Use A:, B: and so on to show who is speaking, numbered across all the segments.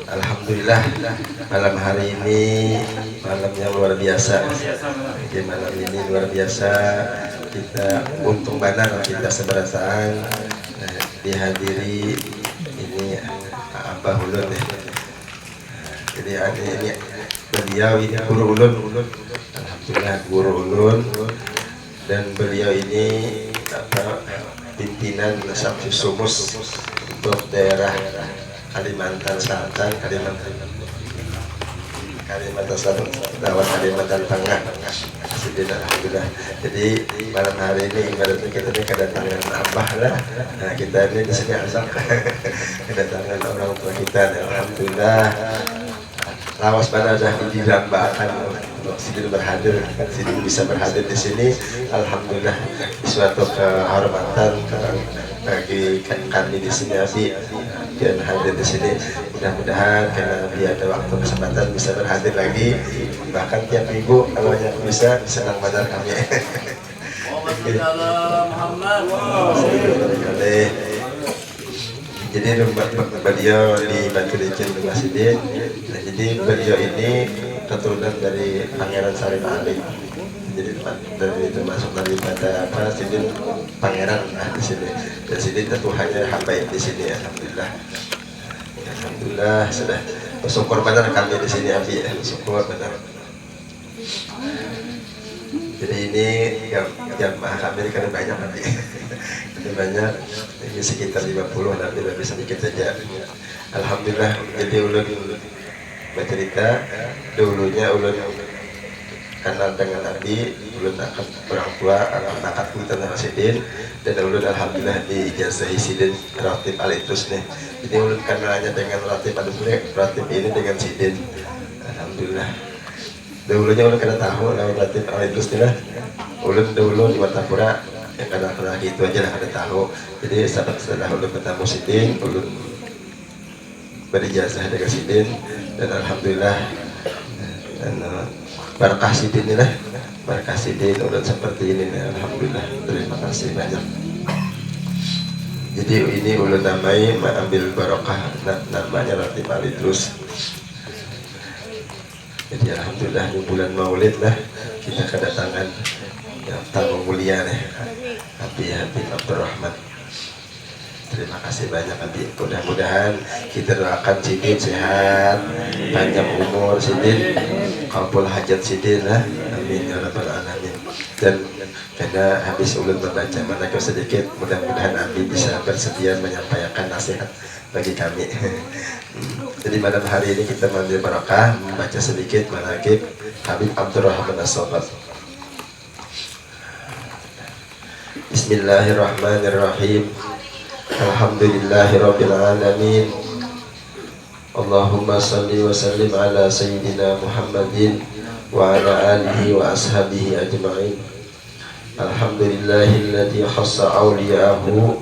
A: Alhamdulillah malam hari ini malam yang luar biasa. Jadi malam ini luar biasa, kita untung benar kita seberasaan dihadiri ini Abah Ulun ya. Jadi ini beliau ini guru ulun, alhamdulillah guru ulun, dan beliau ini pimpinan Samsus Sumus untuk daerah Kalimantan Selatan, Kalimantan Selatan, Kalimantan Tengah. Alhamdulillah. Jadi malam hari ini ibaratnya kita ini kedatangan abah lah. Nah, kita ini di sini asal kedatangan orang tua kita. Alhamdulillah. Lawas pada dah didambakan untuk Sidin berhadir, Sidin bisa berhadir di sini. Alhamdulillah suatu kehormatan bagi kami di sini Abi dan hadir di sini. Mudah-mudahan karena dia ada waktu kesempatan bisa berhadir lagi, bahkan tiap minggu kalau yang bisa senang benar kami. Jadi beliau di Batu Licin Rumah Sidin. Nah, jadi beliau ini keturunan dari Pangeran Sarif Ali. Jadi dari termasuk dari pada apa Sidin Pangeran di sini. Dan Sidin tentu hanya habaib di sini. Alhamdulillah. Alhamdulillah sudah bersyukur benar kami di sini Abi ya, bersyukur benar. Jadi ini jamaah kami kan banyak Abi. Banyak, ini sekitar 50 nanti lebih sedikit saja. Alhamdulillah. Jadi ulun bercerita dulunya ulun kenal dengan Abi, ulun akan orang tua akan akad tentang Sidin, dan ulun alhamdulillah diijazahi Sidin Ratib Alitus nih. Jadi ulun kenalnya dengan Ratib Ratib ini dengan Sidin. Alhamdulillah. Dulunya ulun kena tahu nama Ratib Alitus nih lah. Ulun dulu di Martapura yang kadang-kadang itu aja lah ada tahu. Jadi setelah ulun ketemu Sidin, ulun berijazah dengan Sidin, dan alhamdulillah dan barakah Sidin ini lah, barakah Sidin ulun seperti ini nih. Alhamdulillah, terima kasih banyak. Jadi ini ulun namai mengambil barokah, namanya Ratib Alitus. Jadi alhamdulillah di bulan Maulid lah kita kedatangan yang tamu mulia nih, Habib Abdurrahman. Terima kasih banyak Habib. Mudah-mudahan kita doakan Sidin sehat, panjang umur Sidin, kabul hajat Sidin lah. Amin ya rabbal alamin. Dan karena habis ulun membaca manakib sedikit, mudah-mudahan Habib bisa bersedia menyampaikan nasihat bagi kami. Jadi malam hari ini kita mengambil barakah membaca sedikit manakib Habib Abdurrahman As-Sobat. Bismillahirrahmanirrahim. Alhamdulillahirabbil alamin. Allahumma shalli wa sallim ala sayyidina Muhammadin wa ala alihi wa ashabihi ajma'in. Alhamdulillahilladzi khassa awliya'ahu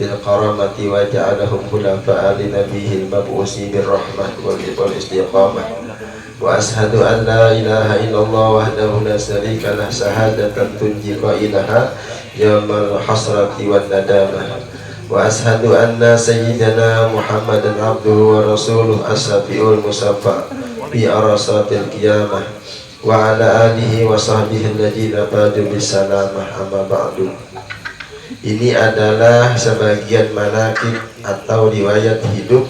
A: bil karamati wa ja'alahum khulafa'a li nabiyil mab'usi bir rahmah wal istiqamah. Wa ashhadu an la ilaha illallah wahdahu la syarika lah syahadatan tunji qailaha yaumal hasrati wan nadamah. Wa ashhadu anna sayyidana Muhammadan abduhu wa rasuluh as-safiul musaffa bi arasatil qiyamah wa ala alihi wa sahbihi alladziina badu bisalamah amma ba'du. Ini adalah sebagian manaqib atau riwayat hidup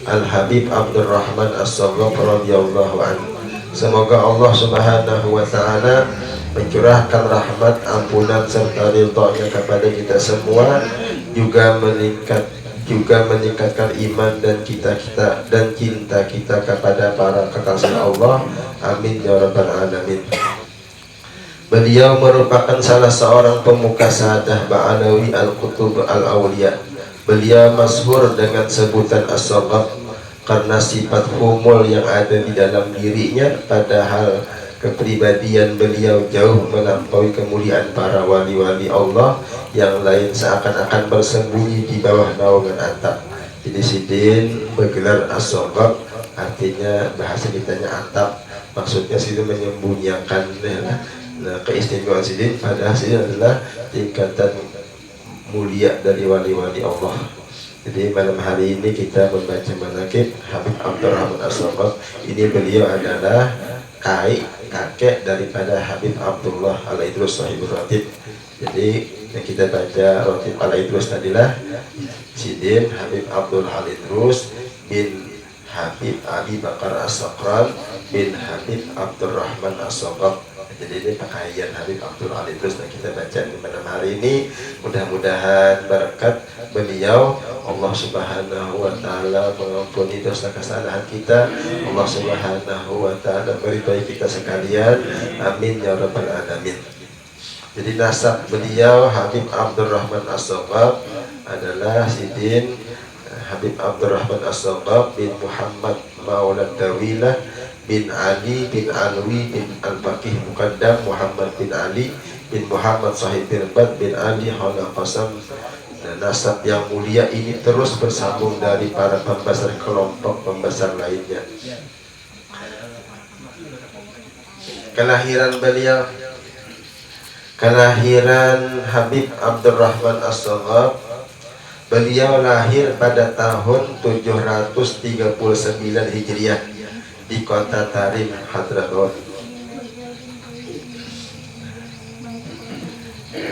A: Al-Habib Abdurrahman As-Soghab radhiyallahu anhu. Semoga Allah Subhanahu wa taala mencurahkan rahmat, ampunan serta ridha-Nya kepada kita semua, juga meningkatkan iman dan cinta kita kepada para kekasih Allah. Amin ya rabbal alamin. Beliau merupakan salah seorang pemuka sahadah Ba'alawi Al-Qutub Al-Awliya. Beliau masyhur dengan sebutan As-Soghab karena sifat humul yang ada di dalam dirinya, padahal kepribadian beliau jauh melampaui kemuliaan para wali-wali Allah yang lain seakan-akan bersembunyi di bawah naungan atap. Jadi Sidin bergelar As-Soghab, artinya bahasa kitanya atap, maksudnya Sidin menyembunyikan keistimewaan Sidin, padahal Sidin adalah tingkatan mulia dari wali-wali Allah. Jadi malam hari ini kita membaca manaqib Habib Abdurrahman As-Soqaf. Ini beliau adalah kakek daripada Habib Abdullah Al-Idrus Sahibul Ratib. Jadi yang kita baca Ratib Al-Idrus tadilah Sidin Habib Abdul Al-Idrus bin Habib Abi Bakar As-Saqran bin Habib Abdurrahman As-Soqaf. Jadi ini pakaian Habib Abdul Al-Idrus yang kita baca di malam hari ini. Mudah-mudahan berkat beliau Allah Subhanahu wa Ta'ala mengampuni dosa kesalahan kita. Allah Subhanahu wa Ta'ala meridhai kita sekalian. Amin ya rabbal alamin. Jadi nasab beliau Habib Abdurrahman As-Soqaf adalah Sidin Habib Abdurrahman As-Soqaf bin Muhammad Maulad Dawilah bin Ali bin Alwi bin Al-Baqih Muqaddam Muhammad bin Ali bin Muhammad Sahib Birbad bin Ali Hala Qasam. Dan nasab yang mulia ini terus bersambung dari para pembesar kelompok pembesar lainnya. Kelahiran Habib Abdurrahman As-Soqaf, beliau lahir pada tahun 739 Hijriah di kota Tarim, Hadramaut,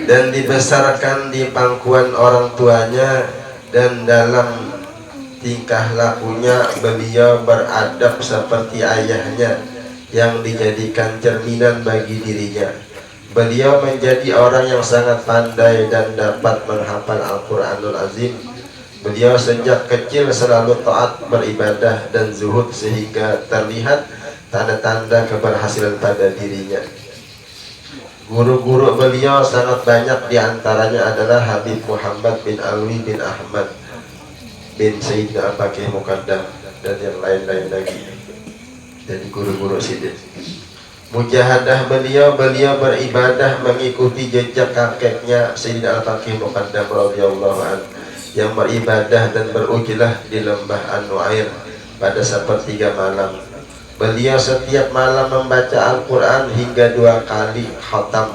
A: dan dibesarkan di pangkuan orang tuanya. Dan dalam tingkah lakunya beliau beradab seperti ayahnya yang dijadikan cerminan bagi dirinya. Beliau menjadi orang yang sangat pandai dan dapat menghafal Al-Quranul Azim. Beliau sejak kecil selalu taat beribadah dan zuhud sehingga terlihat tanda-tanda keberhasilan pada dirinya. Guru-guru beliau sangat banyak, diantaranya adalah Habib Muhammad bin Alwi bin Ahmad bin Sayyidina Al-Baqih Muqaddam dan yang lain-lain lagi. Jadi guru-guru Sidin. Mujahadah beliau beribadah mengikuti jejak kakeknya Sayyidina Al-Baqih Muqaddam radhiyallahu anhu yang beribadah dan berujlah di lembah An-Nu'air pada sepertiga malam. Beliau setiap malam membaca Al-Quran hingga 2 kali khatam,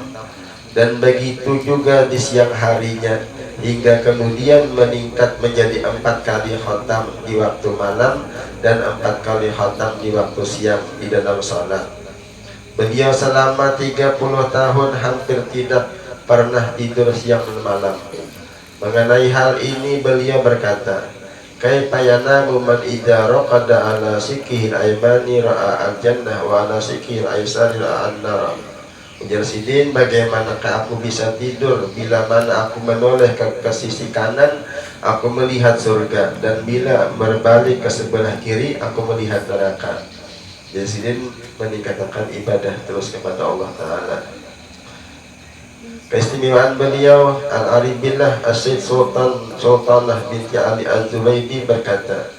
A: dan begitu juga di siang harinya, hingga kemudian meningkat menjadi 4 kali khatam di waktu malam dan 4 kali khatam di waktu siang di dalam salat. Beliau selama 30 tahun hampir tidak pernah tidur siang dan malam. Mengenai hal ini beliau berkata, kaifa yanamu man idza raqada ala sikihil aymani ra'a al-jannah wa ala sikihil aysari ra'a an-nar. Ujar Sidin, bagaimanakah aku bisa tidur bila mana aku menoleh ke sisi kanan aku melihat surga, dan bila berbalik ke sebelah kiri aku melihat neraka. Jadi Sidin meningkatkan ibadah terus kepada Allah Ta'ala. Keistimewaan beliau, Al-Arif Billah As-Syed Sultanah binti Ali Az-Zubaydi berkata,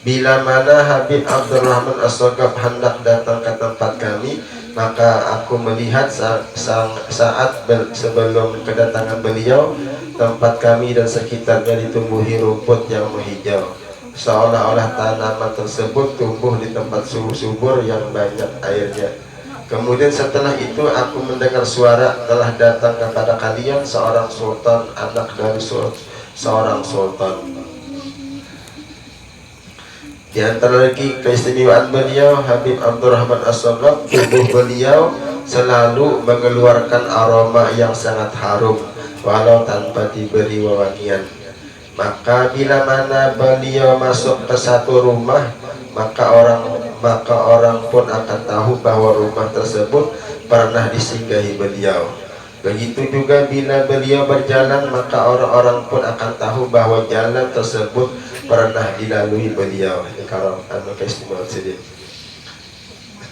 A: bila mana Habib Abdurrahman As-Soqaf hendak datang ke tempat kami, maka aku melihat saat sebelum kedatangan beliau, tempat kami dan sekitarnya ditumbuhi rumput yang menghijau, seolah-olah tanaman tersebut tumbuh di tempat subur yang banyak airnya. Kemudian setelah itu aku mendengar suara, telah datang kepada kalian seorang sultan, anak dari seorang sultan. Di antara lagi keistimewaan beliau, Habib Abdurrahman As-Soqaf, tubuh beliau selalu mengeluarkan aroma yang sangat harum walau tanpa diberi wewangian. Maka bila mana beliau masuk ke satu rumah, maka orang pun akan tahu bahwa rumah tersebut pernah disinggahi beliau. Begitu juga bila beliau berjalan, maka orang-orang pun akan tahu bahwa jalan tersebut pernah dilalui beliau. Ini keistimewaan Sidin.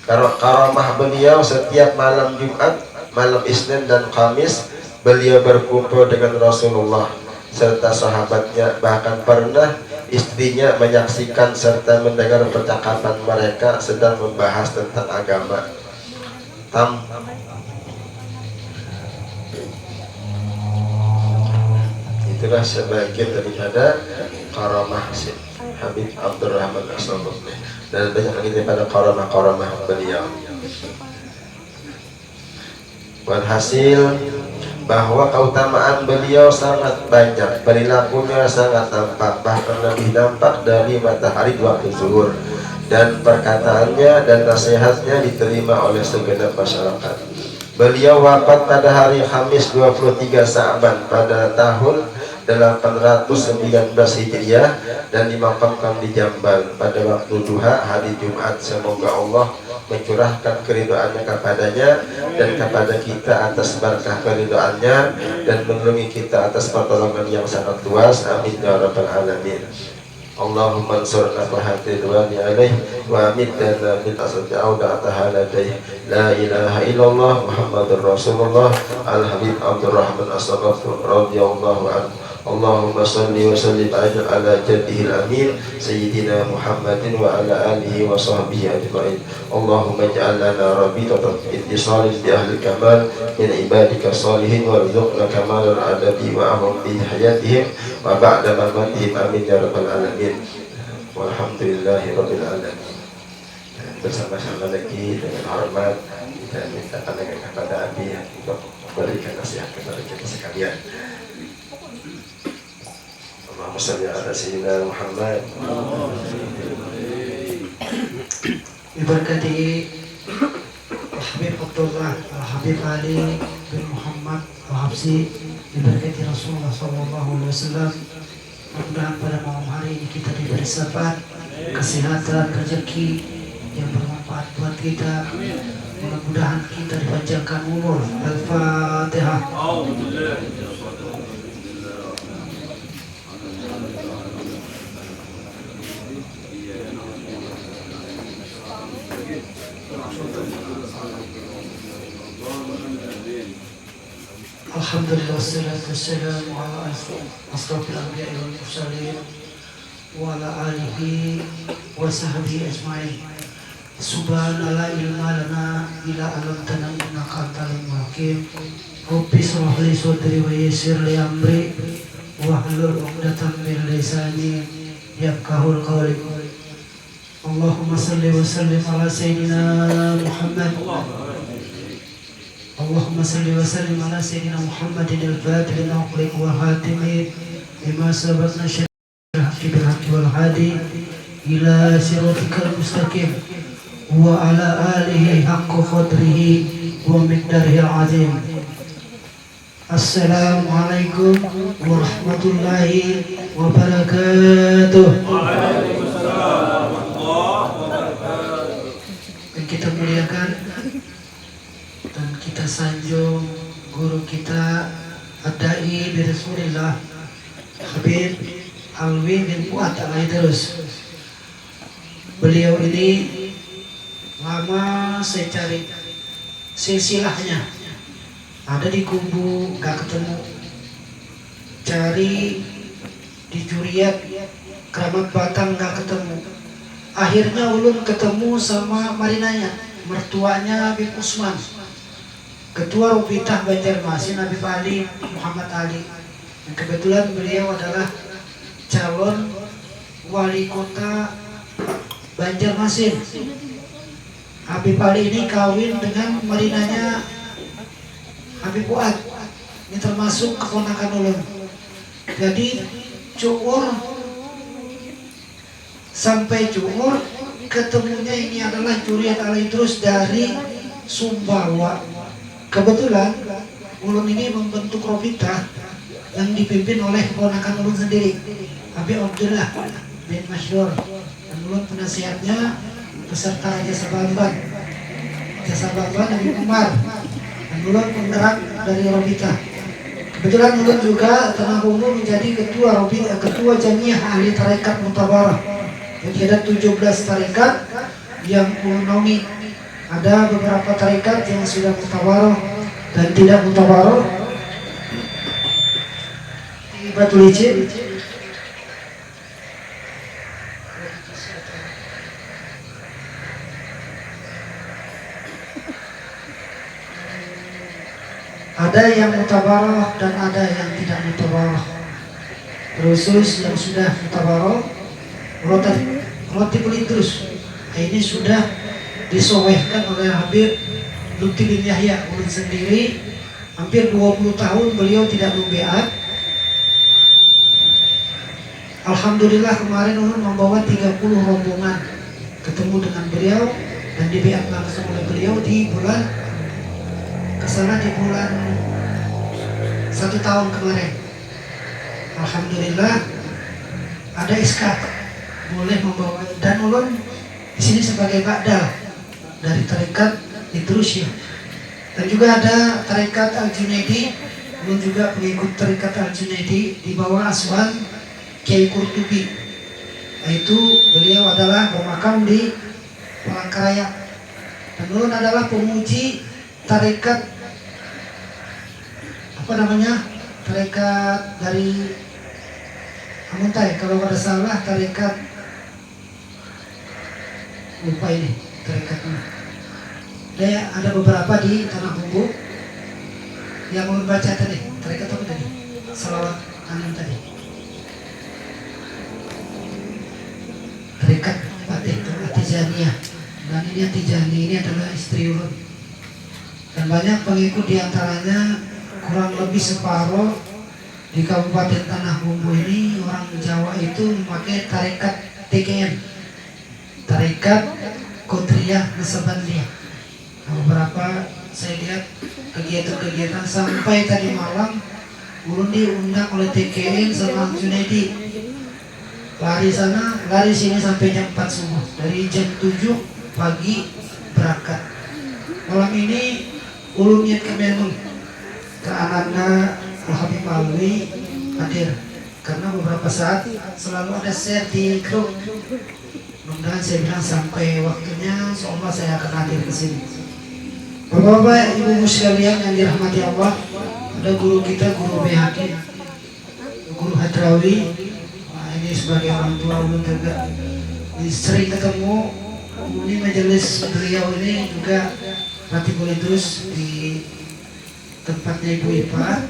A: Karamah beliau, setiap malam Jumat, malam Isnin dan Kamis beliau berkumpul dengan Rasulullah serta sahabatnya. Bahkan pernah istrinya menyaksikan serta mendengar percakapan mereka sedang membahas tentang agama. Itulah sebagian daripada karamah Habib Abdurrahman As-Soqaf, dan banyak lagi daripada karamah beliau. Walhasil bahwa keutamaan beliau sangat banyak, perilakunya sangat tampak, bahkan lebih nampak dari matahari waktu zuhur, dan perkataannya dan nasihatnya diterima oleh segenap masyarakat. Beliau wafat pada hari Kamis 23 Sa'ban pada tahun 819 Hijriah dan dimakamkan di Jambal pada waktu duha hari Jumat. Semoga Allah mencurahkan keridhaannya kepadanya dan kepada kita atas berkah keridhaannya dan melindungi kita atas pertolongan yang sangat luas. Amin ya rabbal alamin. Allahumma ansurna fahati ridwani alaih wa amitana min asati awda'ataha ladaih. La ilaha illallah Muhammadur Rasulullah Al-Habib Abdurrahman As-Saqaf radhiyallahu anhu. Allahumma salli wa sallim ala jaddihil amin Sayyidina Muhammadin wa ala alihi wa sahbihi ajma'in. Allahumma ja'alna rabitatan ittisalin bi ahli kamal min ibadika salihin warzuqna kamalal adabi ma'ahum bi hayatihim wa ba'da mamatihim. Amin ya rabbal alamin. Walhamdulillahi rabbil alamin. Bersama-sama lagi dengan hormat dan minta pandangan kepada Abi untuk memberikan nasihat kepada kita sekalian. Allahumma shalli ala sayyidina Muhammad.
B: Diberkati Habib Abdullah Habib Ali bin Muhammad Al-Habsi, diberkati Rasulullah SAW. Mudah-mudahan pada malam hari ini kita diberi sabat, kesehatan, rezeki yang bermanfaat buat kita. Mudah-mudahan kita dipanjangkan umur. Al-Fatihah. Alhamdulillah wassalatu wassalamu ala asrafil anbiya'i wal mursalin wa ala alihi wa sahbihi ajma'in. Subhanallah ilma lana ila 'allamtana innaka antal alimul hakim. Rabbi shrah li sadri wa yassir li amri wahlul 'uqdatam min lisani yafqahul qawli. Allahumma salli wa sallim ala sayyidina Muhammad. Allahumma salli wa sallim ala sayyidina Muhammadin al-Fatih lima ughliq wal khatimi lima sabaqna syarihil haqqi bil haqqi wal hadi ila siratikal mustaqim wa ala alihi haqqa qadrihi wa miqdarihil azim. Assalamualaikum warahmatullahi wabarakatuh. Waalaikumsalam warahmatullahi wabarakatuh. Dan kita muliakan dan kita sanjung guru kita Ad-Da'i bi Rasulillah Habib Alwi bin Fuad Al-Aidrus. Beliau ini lama saya cari silsilahnya, ada di Kubu gak ketemu, cari di Juriyat Keramat Batang gak ketemu. Akhirnya ulun ketemu sama marinanya, mertuanya Habib Usman, Ketua Rupitah Banjarmasin Habib Ali Muhammad Ali. Dan kebetulan beliau adalah calon wali kota Banjarmasin. Habib Ali ini kawin dengan marinanya Habib Fuad. Ini termasuk keponakan ulun. Jadi cuur sampai cuur ketemunya ini adalah Juriyat Al-Idrus dari Sumbawa. Kebetulan ulun ini membentuk Robita yang dipimpin oleh keponakan ulun sendiri, Habib Abdullah bin Masyur, dan ulun penasihatnya beserta Raja Sabamban Habib Umar, dan ulun penggerak dari Robita. Kebetulan ulun juga telah umum menjadi ketua Robita, ketua Jamiah Ahli Tarekat Mutabarah. Jadi ada 17 tarekat yang ulun naungi. Ada beberapa tarekat yang sudah mutawaroh dan tidak mutawaroh di Batu Licin. Ada yang mutawaroh dan ada yang tidak mutawaroh. Khusus yang sudah mutawaroh Rotibul Idrus ini sudah disowehkan oleh Habib Lutfi bin Yahya ulun sendiri, Hampir 20 tahun beliau tidak membeat. Alhamdulillah kemarin ulun membawa 30 rombongan ketemu dengan beliau dan dibeat langsung oleh beliau di bulan kesana di bulan 1 tahun kemarin. Alhamdulillah ada SK boleh membawa, dan ulun di sini sebagai ba'dal dari tarekat Idrus ya. Dan juga ada tarekat Al-Junaidi, ulun juga pengikut tarekat Al-Junaidi di bawah asuhan Kiai Qurtubi. Yaitu beliau adalah bermakam di Palangkaraya. Dan ulun adalah pemuji tarekat apa namanya? Tarekat dari Amuntai, kalau ada salah tarekat lupa ini tarekatnya. Ada beberapa di Tanah Bumbu yang mau baca tadi. Tarekat apa tadi? Salawat Amin tadi. Tarekat Atijaniyah. Dan ini Atijani ini adalah istri ulun. Dan banyak pengikut diantaranya, kurang lebih separuh di Kabupaten Tanah Bumbu ini orang Jawa itu memakai tarekat TKN, tarekat Kodriyah Nasabandiyah. Nah, beberapa saya lihat kegiatan-kegiatan sampai tadi malam ulun diundang oleh TKN sama Junaidi, lari sana lari sini sampai jam 4 subuh, dari jam 7 pagi berangkat. Malam ini ulun niat ke Menung ke Ananda Habib Alwi hadir karena beberapa saat selalu ada share di grup. Mudah-mudahan saya bilang sampai waktunya seolah saya akan hadir ke sini. Bapak-bapak, ibu-ibu sekalian yang dirahmati Allah, ada guru kita, guru BHK, guru Hadrawi. Nah, ini sebagai orang tua ulun juga sering ketemu. Ini majelis beliau ini juga Ratibul Idrus di tempatnya Ibu Ipa.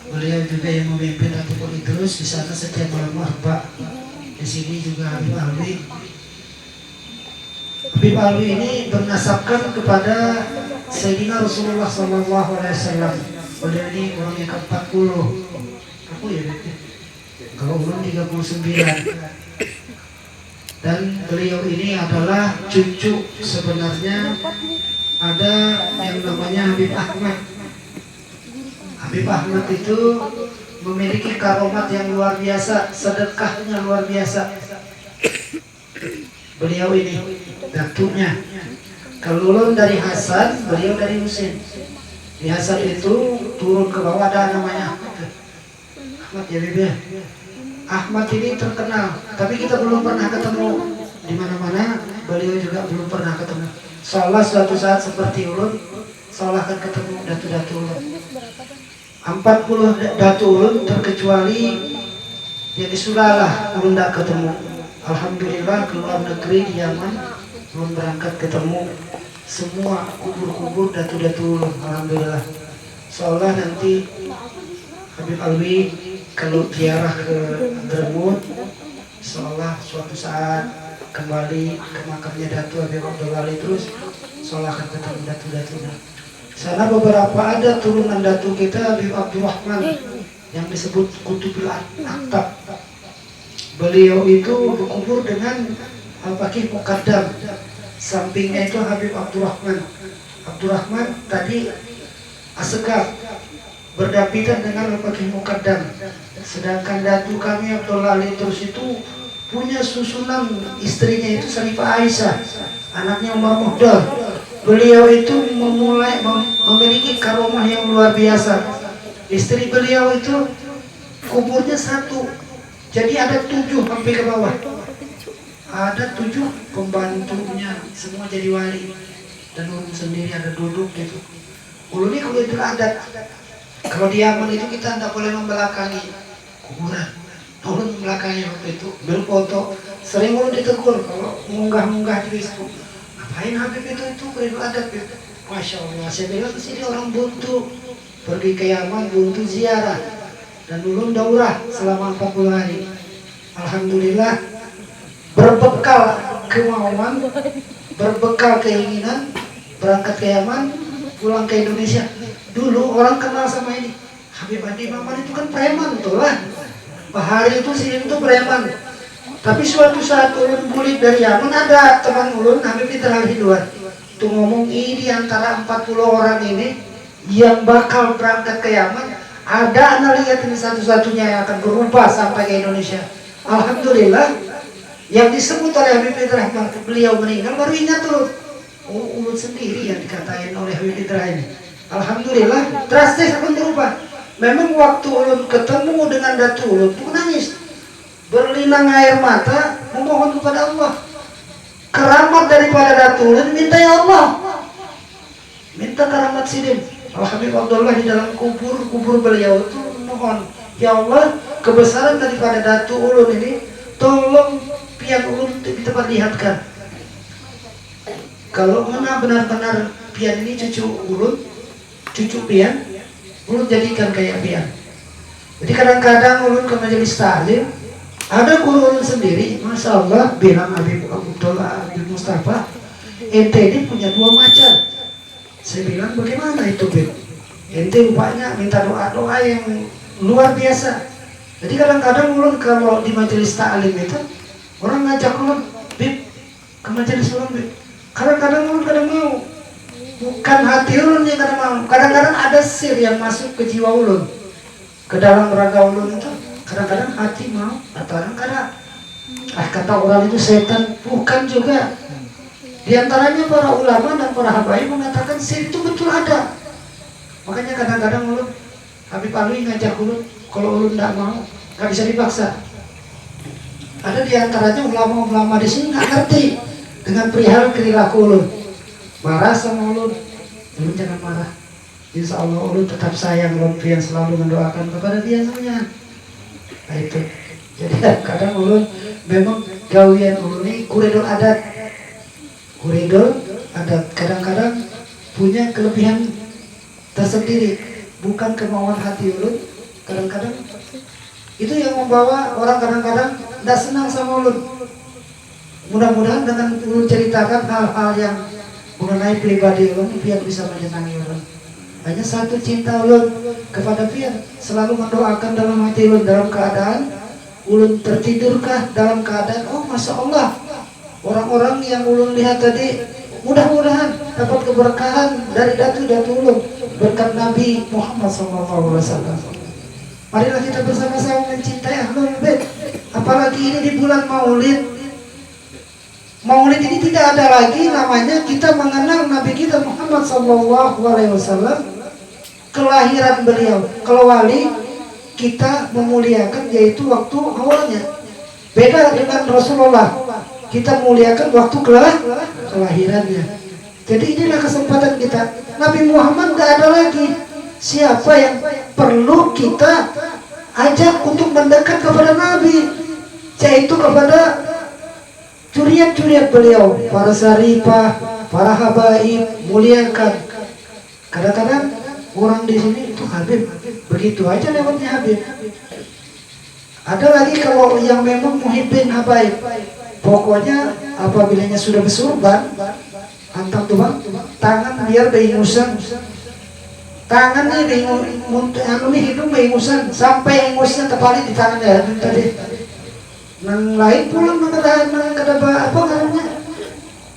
B: Beliau juga yang memimpin Ratibul Idrus di sana setiap malam arba. Di sini juga Habib Alwi. Habib Alwi ini bernasabkan kepada Sayyidina Rasulullah SAW. Beliau ini orang yang ke-40. Aku ya, kalau belum 39. Dan beliau ini adalah cucu sebenarnya ada yang namanya Habib Ahmad. Habib Ahmad itu memiliki karomat yang luar biasa, sedekahnya luar biasa. Beliau ini datunya. Kalau ulun dari Hasan, beliau dari Husin. Di Hasan itu turun ke bawah ada namanya Ahmad ya Bibi. Ahmad ini terkenal, tapi kita belum pernah ketemu di mana-mana. Beliau juga belum pernah ketemu. Seolah suatu saat seperti ulun, seolah akan ketemu datu-datu ulun. 40 datu ulun terkecuali yang di Sulalah ulun tidak ketemu. Alhamdulillah ke luar negeri di Yaman ulun berangkat ketemu semua kubur-kubur datu-datu ulun. Alhamdulillah. Seolah nanti Habib Alwi kalau ziarah ke Dremut, seolah suatu saat kembali ke makamnya Datu Habib Abdul Wali terus, seolah akan ketemu datu-datunya. Sana beberapa ada turunan datu kita Habib Abdurrahman yang disebut Kutubil Aktab. Beliau itu berkubur dengan Al-Faqih Muqaddam. Sampingnya itu Habib Abdurrahman. Abdurrahman tadi Asegaf berdampingan dengan Al-Faqih Muqaddam. Sedangkan datu kami Abdul Ali terus itu punya susunan istrinya itu Sarifah Aisyah, anaknya Umar Muhdar. Beliau itu memiliki karomah yang luar biasa. Istri beliau itu kuburnya 1, jadi ada 7 sampai ke bawah. Ada 7 pembantunya, semua jadi wali. Dan ulun sendiri ada duduk gitu. Ulun ini kalau itu adat. Kalau di Yaman itu kita tidak boleh membelakangi kuburan. Ulun membelakangi waktu itu, berfoto. Sering ulun ditegur kalau munggah-munggah di Facebook. Ngapain Habib itu beribu adat gitu. Masya Allah, saya bilang kesini orang buntu. Pergi ke Yaman buntu ziarah. Dan ulun daurah selama 40 hari. Alhamdulillah, berbekal kemauan, berbekal keinginan berangkat ke Yaman. pulang ke Indonesia. Dulu orang kenal sama ini Habib Adi Maman itu kan preman tuh lah. Pak Hari itu sih itu preman. Tapi suatu saat ulun bulik dari Yaman, ada teman ulun Habib Fitra Al-Hidwan itu ngomong, ini antara 40 orang ini yang bakal berangkat ke Yaman, ada anak lihat ini satu-satunya yang akan berubah sampai ke Indonesia. Alhamdulillah, yang disebut oleh Habib Fitra, beliau meninggal baru ingat tuh. Oh, ulun sendiri yang dikatain oleh Habib Fitra ini. Alhamdulillah, drastis akan berubah. Memang waktu ulun ketemu dengan datu ulun tuh nangis, berlinang air mata, memohon kepada Allah. Keramat daripada datu ulun, minta ya Allah, minta keramat sidin. Al Habib Abdullah di dalam kubur beliau itu mohon, ya Allah, kebesaran daripada datu ulun ini, tolong pian ulun diperlihatkan. Kalau benar-benar pian ini cucu ulun, cucu pian, ulun jadikan kayak pian. Jadi kadang-kadang ulun ke majelis taklim, ada guru ulun sendiri, Masya Allah, bilang Habib Abdullah Habib Mustafa, ente ini punya 2 macan. Saya bilang, bagaimana itu Bib? Ente rupanya minta doa-doa yang luar biasa. Jadi kadang-kadang ulun kalau di majelis taklim itu, orang ngajak ulun, Bib, ke majelis ulun Bib. Kadang-kadang ulun kadang mau, bukan hati ulun yang kadang mau. Kadang-kadang ada sir yang masuk ke jiwa ulun, ke dalam raga ulun itu. Kadang-kadang hati mau, atau kadang-kadang kata orang itu setan, bukan juga. Di antaranya para ulama dan para habaib mengatakan sir itu betul ada. Makanya kadang-kadang ulun, Habib Alwi ngajak ulun, kalau ulun tidak mau, nggak bisa dipaksa. Ada di antaranya ulama-ulama di sini nggak ngerti dengan perihal perilaku ulun, marah sama ulun. Ulun jangan marah. Insya Allah ulun tetap sayang ulun, yang selalu mendoakan kepada dia semuanya. Nah itu. Jadi kadang ulun memang gawian ulun ini kuridul adat. Kuridul adat kadang-kadang punya kelebihan tersendiri, bukan kemauan hati ulun. Kadang-kadang itu yang membawa orang kadang-kadang tidak senang sama ulun. Mudah-mudahan dengan ulun ceritakan hal-hal yang mengenai pribadi ulun, biar bisa menyenangi ulun. Hanya satu cinta ulun kepada pian, selalu mendoakan dalam hati ulun, dalam keadaan ulun tertidurkah, dalam keadaan oh Masya Allah, orang-orang yang ulun lihat tadi mudah-mudahan dapat keberkahan dari datu-datu ulun berkat Nabi Muhammad SAW. Marilah kita bersama-sama mencintai Ahlul Bait. Apalagi ini di bulan Maulid. Maulid ini tidak ada lagi namanya kita mengenang Nabi kita Muhammad SAW, kelahiran beliau. Kalau wali kita memuliakan yaitu waktu awalnya. Beda dengan Rasulullah, kita muliakan waktu kelahirannya. Jadi inilah kesempatan kita. Nabi Muhammad gak ada lagi. Siapa yang perlu kita ajak untuk mendekat kepada Nabi, yaitu kepada curiat-curiat beliau, para sarifah, para habaib, muliakan. Kadang-kadang orang di sini itu Habib, begitu aja lewatnya Habib. Ada lagi kalau yang memang muhibbin habaib, pokoknya apabilanya sudah bersurban, antang tuh bang, tangan biar beringusan, tangan nih hidung beringusan, sampai ingusnya terpalit di tangannya tadi. Nang lain pulang nang kada apa namanya,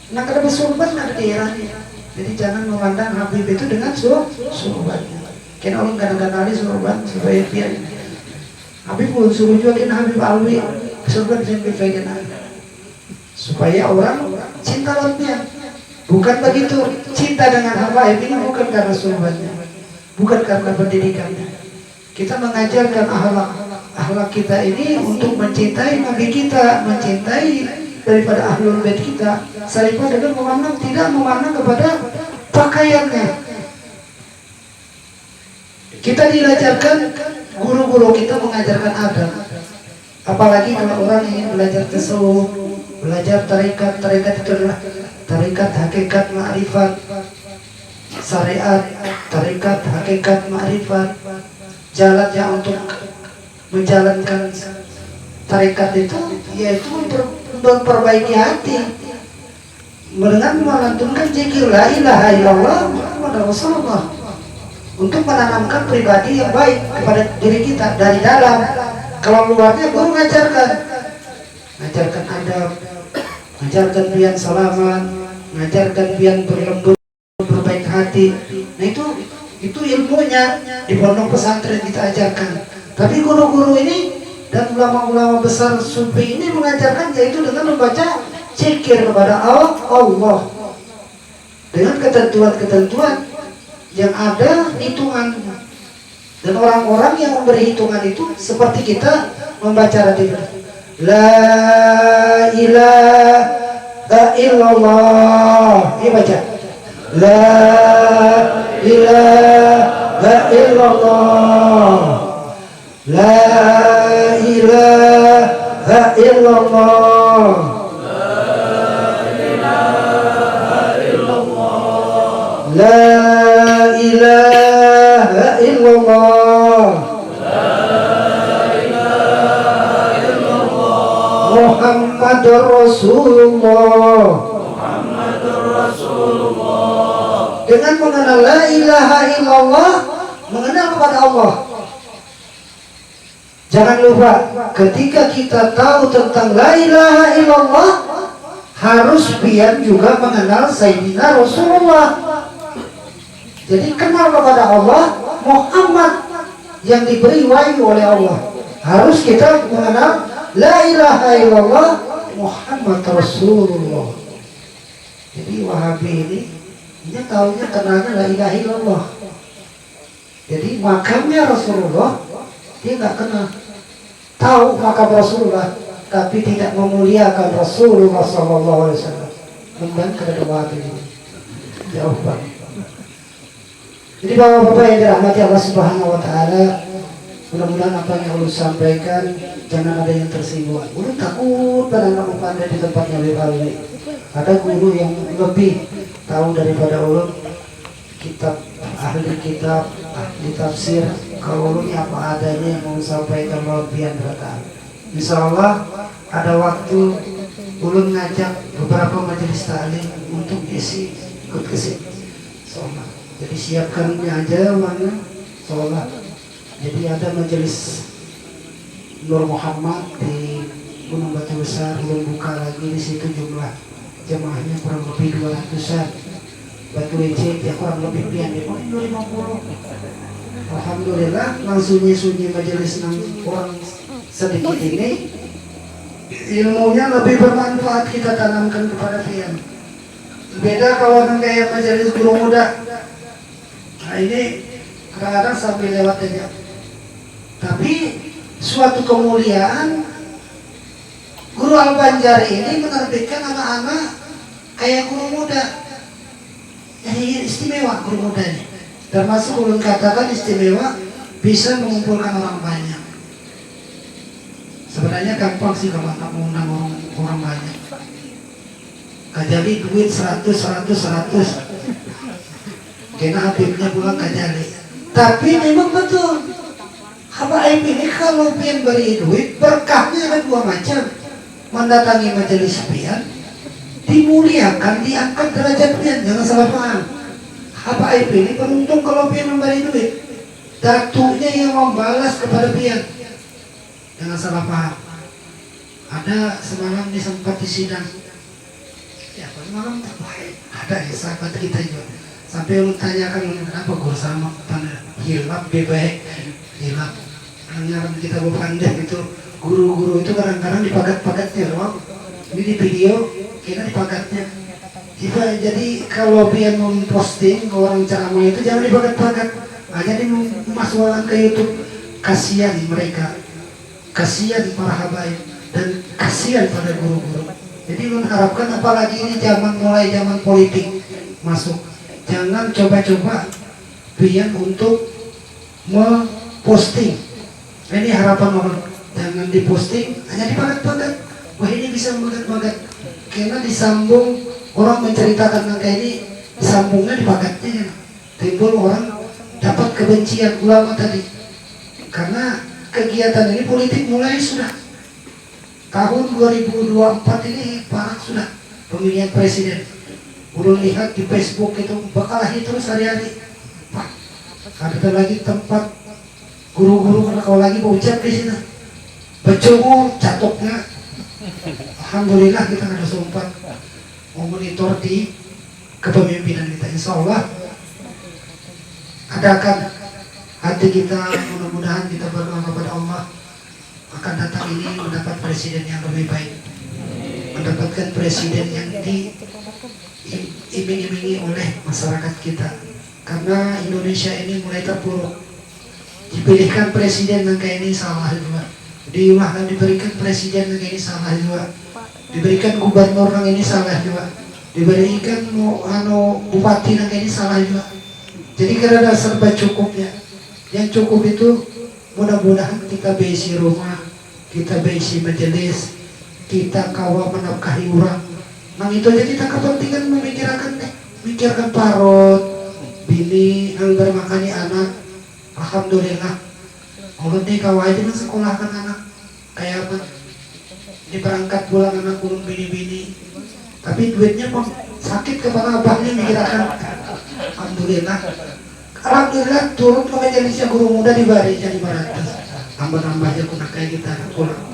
B: nang kada bersurban ada daerahnya. Jadi jangan memandang Habib itu dengan surbannya. Kena orang kadang-kadang surban supaya biar Habib pun suruh juga kena Habib Alwi surban sampai vegan supaya orang cinta lautnya. Bukan begitu, cinta dengan Habib ini bukan karena surbannya, bukan karena pendidikannya. Kita mengajarkan akhlak kita ini untuk mencintai Nabi kita, mencintai daripada Ahlul Bait kita, daripada dengan tidak memandang kepada pakaiannya. Kita diajarkan, guru-guru kita mengajarkan adab. Apalagi kalau orang ingin belajar tasawuf, belajar tarekat itu adalah tarekat hakikat ma'rifat, syariat, tarekat hakikat ma'rifat, jalannya untuk menjalankan tarekat itu yaitu memperbaiki hati dengan melantunkan zikir la ilaha illallah Muhammad kepada Rasulullah untuk menanamkan pribadi yang baik kepada diri kita dari dalam. Kalau luarnya guru ngajarkan adab, ngajarkan pian salaman, ngajarkan pian berlembut, berbaik hati. Nah itu ilmunya di pondok pesantren kita ajarkan. Tapi guru-guru ini dan ulama-ulama besar sufi ini mengajarkan yaitu dengan membaca zikir kepada Allah dengan ketentuan-ketentuan yang ada hitungan, dan orang-orang yang memberi hitungan itu seperti kita membaca radhi la ilaha illallah. Ini baca la ilaha illallah, la ilaha illallah, la ilaha illallah, Muhammadur Rasulullah. Dengan mengenal la ilaha illallah, mengenal kepada Allah. Jangan lupa, ketika kita tahu tentang la ilaha illallah, harus pian juga mengenal Sayyidina Rasulullah. Jadi kenal kepada Allah, Muhammad yang diberi wahyu oleh Allah. Harus kita mengenal la ilaha illallah, Muhammad Rasulullah. Jadi Wahabi ini dia tahunya kenalnya la ilaha illallah. Jadi makamnya Rasulullah dia nggak kenal. Tahu makam Rasulullah, tapi tidak memuliakan Rasulullah SAW. Kemudian kepada Wahabi ini jauh banget. Jadi bapak-bapak yang dirahmati Allah Subhanahu Wa Taala, mudah-mudahan apa yang ulun sampaikan jangan ada yang tersinggung. Ulun takut pada anak pandai di tempatnya lebih. Ada guru yang lebih tahu daripada ulun, ahli tafsir. Kalau ulun apa adanya yang mau sampaikan lebihan berkata. Insya Allah ada waktu ulun ngajak beberapa majelis taklim untuk isi ikut ke sini. Soalnya. Jadi siapkannya aja mana sholat. Jadi ada majelis Nur Muhammad di Gunung Batu Besar, belum buka lagi. Di situ jumlah jemaahnya kurang lebih 200-an. Batu WC ya kurang lebih pian 250. Alhamdulillah, nang sunyi-sunyi majelis nang orang sedikit ini ilmunya lebih bermanfaat kita tanamkan kepada pian. Beda kalau nang kayak majelis guru muda. Nah ini kadang-kadang sambil lewat aja. Tapi suatu kemuliaan Guru Al-Banjari ini menerbitkan anak-anak kayak guru muda. Jadi istimewa guru muda ini. Termasuk ulun katakan istimewa bisa mengumpulkan orang banyak. Sebenarnya gampang sih kalau tak mengundang orang banyak. Kajali duit 100. Kena Habibnya pulang kajali. Tapi memang betul, habaib ini kalau pian beri duit, berkahnya ada dua macam. Mendatangi majelis pian, dimuliakan, diangkat derajat pian. Jangan salah paham. Habaib ini beruntung kalau pian memberi duit. Datunya yang membalas kepada pian. Jangan salah paham. Ada semalam ini sempat di sidang. Ya, semalam terbaik. Ada sahabat kita juga. Sampai lu tanyakan kenapa guru sama tanda hilap bebek hilap. Karena kita berpandang itu guru-guru itu kadang-kadang dipagat-pagatnya loh. Ini di video kita dipakatnya. Jadi kalau pian memposting ke orang ceramah itu jangan dipagat-pagat. Hanya dimasukkan ke YouTube. Kasihan mereka, kasihan para habaib dan kasihan pada guru-guru. Jadi mengharapkan apalagi ini mulai zaman politik masuk. Jangan coba-coba pian untuk memposting. Ini harapan orang. Jangan diposting, hanya dipagat-pagat. Wah ini bisa magat-magat. Karena disambung, orang menceritakan angka ini, disambungnya dipagatnya. Timbul orang dapat kebencian ulama tadi. Karena kegiatan ini politik mulai sudah. Tahun 2024 ini parah sudah pemilihan presiden. Ulun lihat di Facebook itu bakalahi terus hari-hari. Pak, ada lagi tempat guru-guru kalau lagi berucap di sini. Bacungu catoknya. Alhamdulillah kita ada sempat memonitor di kepemimpinan kita. Insya Allah adakan hati kita, mudah-mudahan kita berdoa kepada Allah akan datang ini mendapat presiden yang lebih baik, mendapatkan presiden yang diiming-imingi oleh masyarakat kita. Karena Indonesia ini mulai terpuruk. Dipilihkan presiden yang kayak ini salah juga, diulahkan diberikan presiden yang kayak ini salah juga, diberikan gubernur yang ini salah juga, diberikan bupati yang kayak ini salah juga. Jadi karena serba cukupnya. Yang cukup itu mudah-mudahan kita beisi rumah, kita beisi majelis, kita kawa menafkahi orang. Nang itu aja kita kepentingan memikirkan parot, bini, yang bermakani anak. Alhamdulillah. Allah nih kawa aja sekolahkan anak. Kayak apa? Diberangkat pulang anak belum bini-bini. Tapi duitnya pun sakit kepala abahnya mikirkan. Alhamdulillah. Alhamdulillah turun ke majelisnya guru muda di Bari jadi 500. Tambah-tambahnya kuna kayak kita pulang.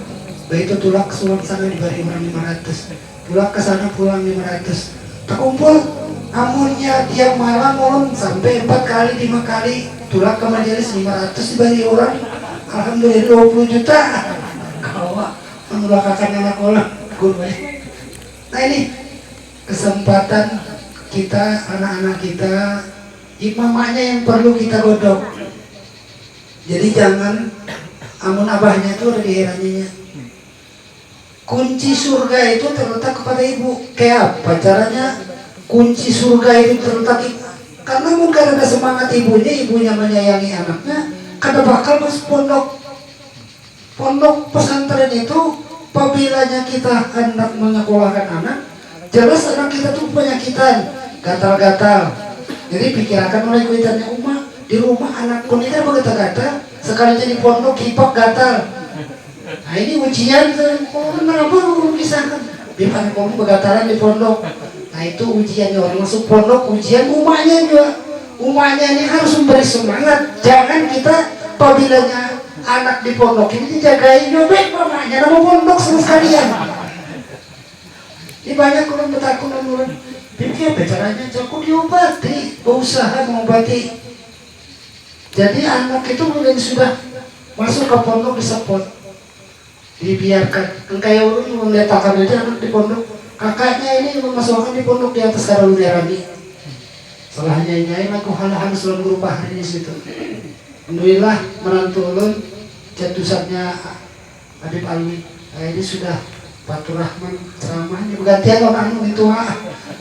B: Begitu tulak kesulang sana di Bari orang 500. Tulak ke sana pulang 500. Terkumpul amunnya tiap malam ulun sampai 4 kali 5 kali tulak ke majelis 500 di Bari orang. Alhamdulillah 20 juta. Kawa menulakakan anak orang guru. Nah ini kesempatan kita, anak-anak kita, imamahnya yang perlu kita godok. Jadi jangan amun abahnya itu ada di heraninya. Kunci surga itu terletak kepada ibu. Kayak apa caranya kunci surga itu terletak? Karena mungkin ada semangat ibunya menyayangi anaknya, kada bakal masuk pondok. Pondok pesantren itu apabila kita hendak menyekolahkan anak, jelas anak kita tuh penyakitan, gatal-gatal. Jadi pikirkan oleh kuitannya umah di rumah anak pun ini bergatal-gatal, sekali jadi pondok hipak gatal. Nah ini ujian, kenapa belum kisahkan? Biar kamu bergatalan di pondok. Nah itu ujiannya orang masuk pondok, ujian umahnya juga. Umahnya ini harus memberi semangat. Jangan kita apabila anak di pondok ini dijagain nyobek mamanya, nama pondok sama sekalian. Ini banyak orang bertakun orang pikir apa caranya, aku diobati, berusaha mengobati. Jadi anak itu mungkin sudah masuk ke pondok disepot, dibiarkan. Kayak orang meletakkan aja anak di pondok. Kakaknya ini memasukkan di pondok di atas karang derani. Salahnya ini aku hal-hal selalu berupa hari di situ. Alhamdulillah menantu ulun jatusannya Habib Alwi. Nah, ini sudah Fatur Rahman ceramahnya bergantian orang itu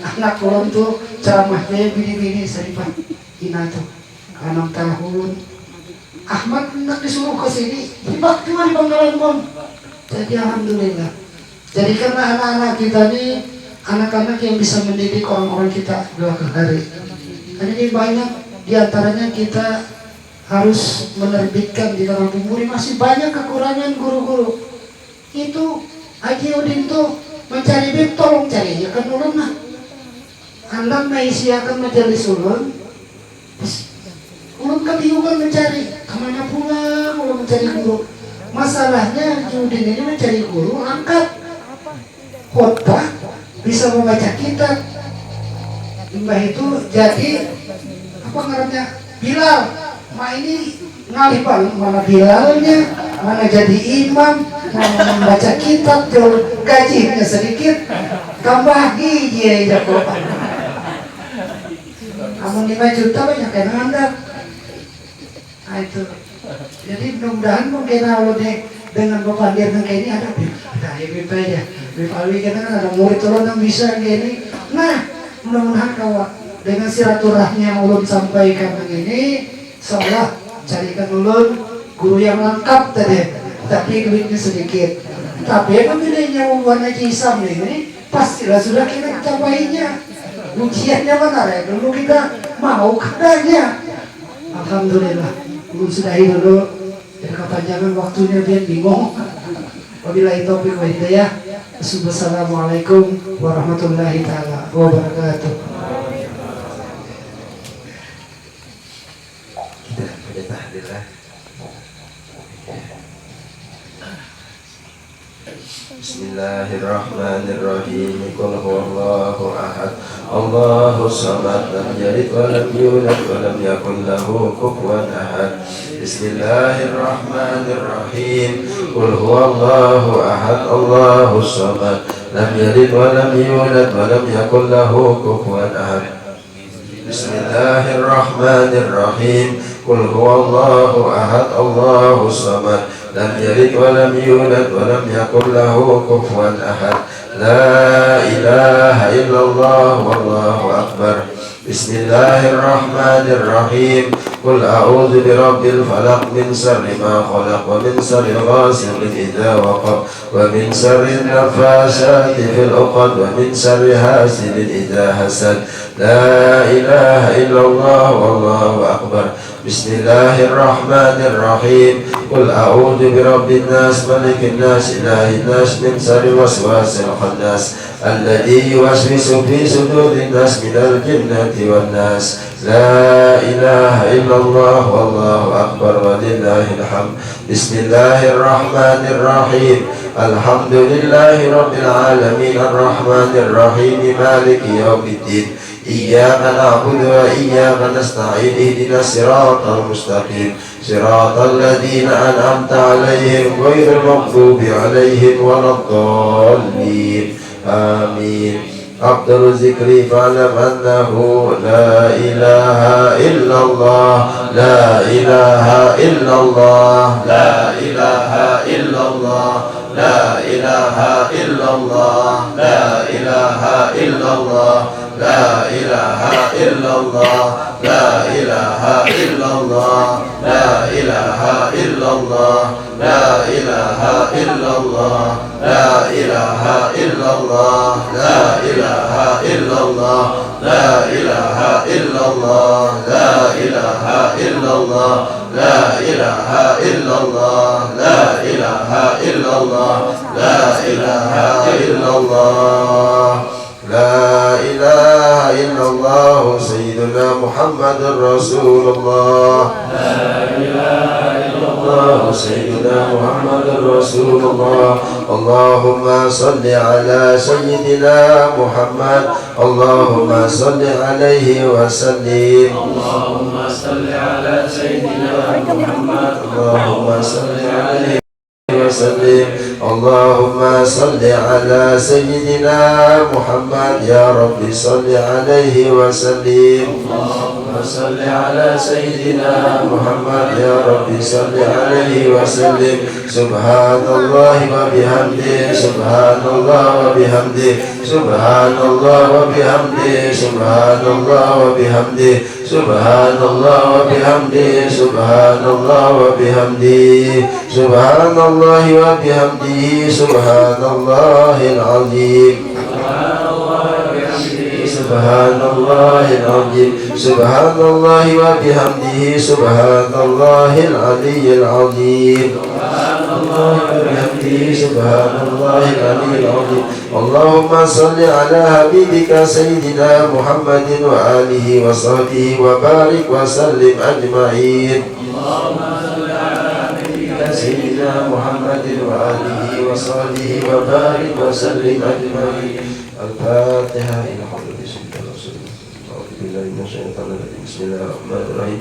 B: anak ulun tuh ceramahnya bini-bini serifat Ina tuh 6 tahun. Ahmad hendak disuruh ke sini, tiba cuma di Bangkalan Bom. Jadi alhamdulillah. Jadi karena anak-anak kita ini anak-anak yang bisa mendidik orang-orang kita dua hari. Karena ini banyak diantaranya kita harus menerbitkan di dalam Bumburi, masih banyak kekurangan guru-guru. Itu Haji Udin tuh mencari bib, tolong carinya kan ulun lah. Anda mengisiakan majelis ulun, ulun kebingungan mencari kemana pulang, ulun mencari guru. Masalahnya Haji Udin ini mencari guru, angkat khotbah, bisa membaca kitab. Mbah itu jadi apa ngarannya Bilal. Ma ini ngalih banget, mana Bilalnya, mana jadi imam, mana membaca kitab, gajinya sedikit, tambah gigi aja kok. Amun 5 juta banyak yang ngandak. Nah itu. Jadi mudah-mudahan mungkin kalau dengan Bapak Dirna kayak ini ada Habib aja. Habib Alwi kita kan ada murid ulun yang bisa kayak ini. Nah, mudah-mudahan kawan dengan silaturahmi yang ulun sampaikan ini, seolah carikan ulun guru yang lengkap tadi, tapi duitnya sedikit. Tapi apabila membuat Haji Isam ini, pastilah sudah kita capainya. Ujiannya benar ya, dulu kita mau katanya. Alhamdulillah, ulun sudahi dulu. Dan kepanjangan waktunya dia bingung. Wabillahi taufiq wa hidayah. Wassalamualaikum warahmatullahi taala wabarakatuh.
A: الرحيم قل هو الله أحد الله الصمد لم يلد ولم يولد ولم يكن له كفوا أحد بسم الله الرحمن الرحيم قل هو الله أحد الله الصمد لم يلد ولم يولد ولم يكن له كفوا أحد بسم الله الرحمن الرحيم قل هو الله أحد الله الصمد لم يلد ولم يولد ولم يكن له كفوا أحد لا إله إلا الله والله أكبر بسم الله الرحمن الرحيم قل أعوذ برب الفلق من شر ما خلق ومن شر غاسق إذا وقب ومن شر النفاثات في العقد ومن شر حاسد إذا حسد لا إله إلا الله والله أكبر بسم الله الرحمن الرحيم قل أعوذ برب الناس ملك الناس إله الناس من شر الوسواس الخناس الذي يوسوس في صدور الناس من الجنة والناس لا إله إلا الله والله أكبر ولله الحمد بسم الله الرحمن الرحيم الحمد لله رب العالمين الرحمن الرحيم مالك يوم الدين إياك نعبد وإياك نستعين اهدنا الصراط المستقيم صراط الذين أنعمت عليهم غير المغضوب عليهم ولا الضالين آمين أفضل الذكر فاعلم أنه لا إله إلا الله لا إله إلا الله لا إله إلا الله لا إله إلا الله لا إله إلا الله لا إله إلا الله لا إله إلا الله لا إله إلا الله لا إله إلا الله لا إله إلا الله لا إله إلا الله لا إله إلا الله لا إله إلا الله لا إله إلا الله لا إله إلا الله لا إله إلا الله لا إله إلا الله سيدنا محمد رسول الله لا إله إلا الله سيدنا محمد رسول الله اللهم صل على سيدنا محمد اللهم صل عليه وسلم اللهم صل على سيدنا محمد اللهم صل عليه وسلم اللهم صل على سيدنا محمد يا رب صل عليه وسلم اللهم صل على سيدنا محمد يا رب صل عليه وسلم سبحان الله وبحمده سبحان الله وبحمده سبحان الله وبحمده سبحان الله وبحمده سبحان الله وبحمده سبحان الله وبحمده سبحان الله وبحمده سبحان الله العظيم سبحان الله العظيم سبحان الله وبحمده سبحان الله العلي العظيم سبحان الله وبحمده سبحان الله العلي العظيم اللهم صل على حبيبك سيدنا محمد وآله وصحبه وبارك وسلم أجمعين اللهم صل على حبيبك سيدنا محمد وآله وصحبه وبارك وسلم أجمعين الفاتحة إلى حضرة سيدنا رسول الله أعوذ بالله من الشيطان الرجيم بسم الله الرحمن الرحيم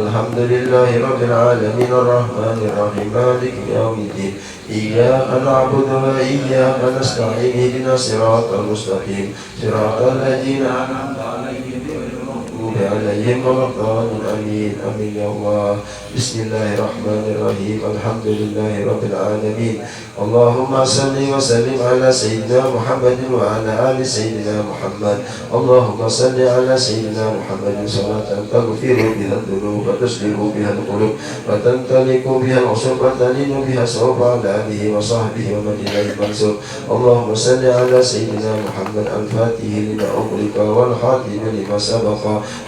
A: الحمد لله رب العالمين الرحمن الرحيم مالك يوم الدين إياك نعبد وإياك نستعين اهدنا الصراط المستقيم صراط الذين أنعمت عليهم غير المغضوب عليهم ولا الضالين آمين آمين يا الله بسم الله الرحمن الرحيم الحمد لله رب العالمين اللهم صل وسلم على سيدنا محمد وعلى آل سيدنا محمد اللهم صل على سيدنا محمد صلاة تغفر بها الذنوب وتسلم بها القلوب وتنطلق بها العصور وتلين بها الصواب على آله وصحبه ومن إليه منسوب اللهم صل على سيدنا محمد الفاتح لما أغلق والخاتم لما سبق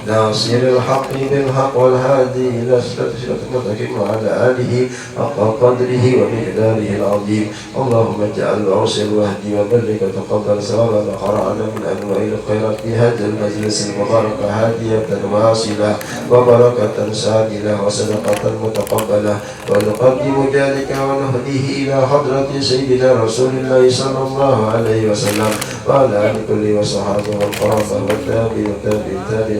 A: ناصر الحق بالحق والهادي إلى صراط المستقيم وعلى آله حق قدره ومقداره العظيم اللهم اجعل عرس الوهد وبرك تقبل ثواب ما قرأنا من أنواع الخيرات في هذا المجلس المبارك هادية واصلة وبركة سادلة وصدقة متقبلة ونقدم ذلك ونهديه إلى حضرة سيدنا رسول الله صلى الله عليه وسلم وعلى آل كل وصحابه والقرابة والتابع والتابع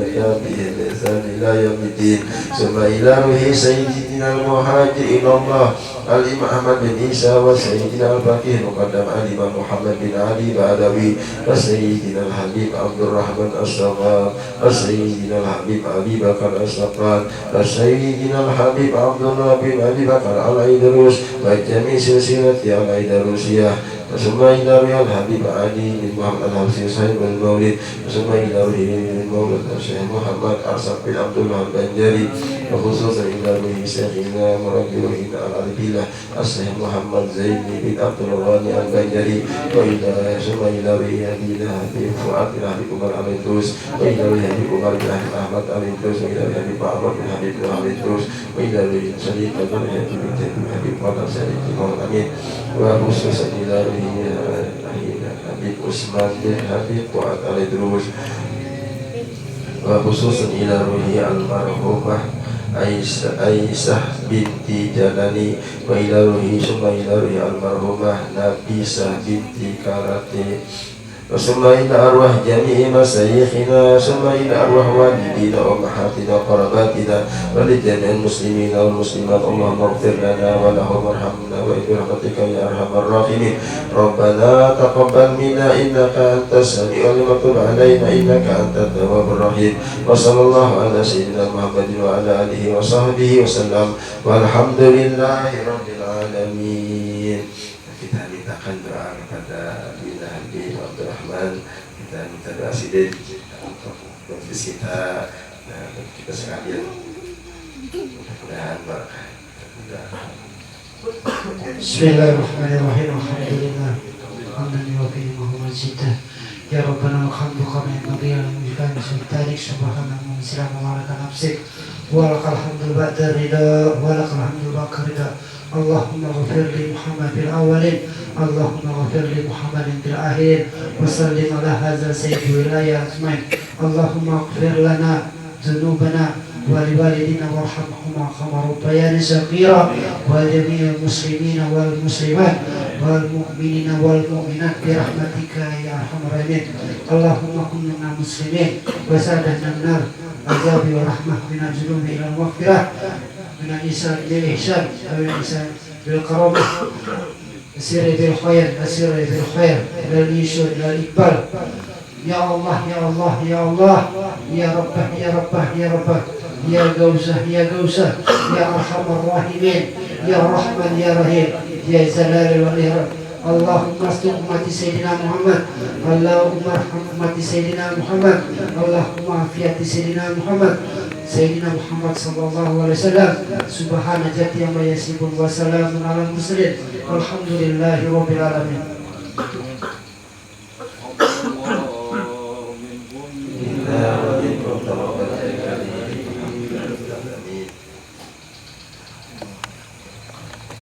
A: بإحسان إلى يوم الدين ثم إلى روح سيدنا المهاجر إلى الله الإمام أحمد بن عيسى وسيدنا الفقيه مقدم الإمام محمد بن علي بعدوي وسيدنا الحبيب عبد الرحمن الصغار وسيدنا الحبيب علي بكر الصقار وسيدنا الحبيب عبد الله بن علي بكر الأيدروس وجميع سلسلة الأيدروسية ثم إلى روح الحبيب علي بن محمد الحبسي صاحب المولد ثم إلى روح المولد الشيخ محمد أرسل بن عبد الله البنجري وخصوصا إلى روح شيخنا مربي روحنا العربية الشيخ محمد زين بن عبد الغني البنجري ثم إلى روح أبينا حبيب فؤاد بن حبيب عمر العبدوس وإلى روح حبيب عمر بن حبيب أحمد العبدوس وإلى روح حبيب عمر بن حبيب بن العبدوس وإلى روح شريك بن حبيب قدر شريك محمد أمين وخصوصا إلى روح حبيب عثمان بن حبيب فؤاد العبدوس وخصوصا إلى روح المرحومة Aisyah binti Jalani wa ila ruhi summa ila ruhi almarhumah Nabisah binti Karate wa summa ila arwah jami'i masyayikhina summa ila arwah walidina wa mahatina qarabatina wa li jami'il muslimina wal muslimat Allahumma ighfir lana wa lahum warhamna wa birahmatika ya arhamar rahimin Rabbana taqabbal minna innaka antas sami'ul alim wa tub alaina innaka antat tawwabur rahim wa sallallahu ala sayyidina Muhammadin wa ala alihi wa sahbihi wa sallam walhamdulillahi rabbil alamin. Kita mintakan doa kepada Bina Habib Abdurrahman, kita minta doa sidin untuk majelis kita dan kita sekalian, mudah-mudahan
B: Bismillahirrahmanirrahim. Alhamdulillah hamdan yuwaffi majidah ya rabbana alhamdu kama yanbaghi limulkika sultanik subhanahu wa ta'ala wa lakal nafsik wa lakal hamdu ba'da ridha wa lakal hamdu ba'da ridha Allahumma ghafir li Muhammad bil awalin Allahumma ghafir li Muhammadin bil akhirin wa sallim ala hadza sayyidil wilayah ajmain Allahumma ghafir lana dhunubana ولوالدنا وارحمهما كما ربياني صغيرا وجميع المسلمين والمسلمات والمؤمنين والمؤمنات برحمتك يا ارحم الراحمين اللهم كن لنا مسلمين وسادنا النار عذاب ورحمه من الذنوب الى المغفره من الإحسان الى الاحسان من الإحسان بالكرامه السر بالخير السر بالخير الى اليسر الى الاقبال يا الله يا الله يا الله يا ربه يا ربه يا ربه يا غوثة يا غوثة يا أرحم الراحمين يا رحمن يا رحيم يا جلال والإكرام اللهم استر أمة سيدنا محمد اللهم ارحم أمة سيدنا محمد اللهم عافية سيدنا محمد سيدنا محمد صلى الله عليه وسلم سبحان جل ما يصفون وسلام على المرسلين والحمد لله رب العالمين.